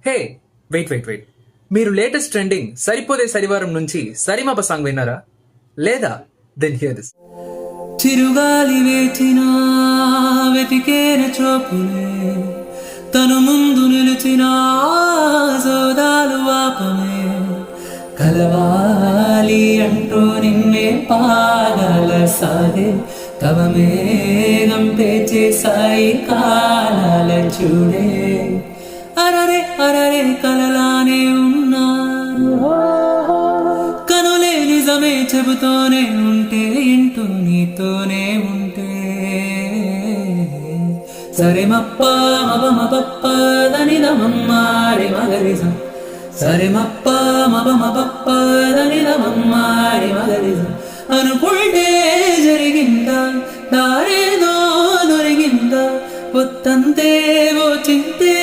హే, wait. మీరు latest trending Saripodhaa Sanivaaram నుంచి సరిమప సాంగ్ విన్నారా? లేదా? Then hear this. చిరుగాలి వేచిన వెతికేన చూపులే తను ముందు నిలిచిన సోదాలు ఆపమే కలవాలి అంటూ నిన్నే పాగల సాగే తవ మేఘం పేచే సాయి కాలాల చూడే అరరే అరరే కలలానే ఉన్నా కనులే నిజమే చెబుతూనే ఉంటే ఇంటూ నీతోనే ఉంటే సరే మప్ప మప దని దమమ్మారి మగరిజ సరే మప్ప మప దని దమమ్మారి మగరిజ అనుకుంటే జరిగిందా దారేదో దొరికిందా పొత్తంతే ఓ చింతే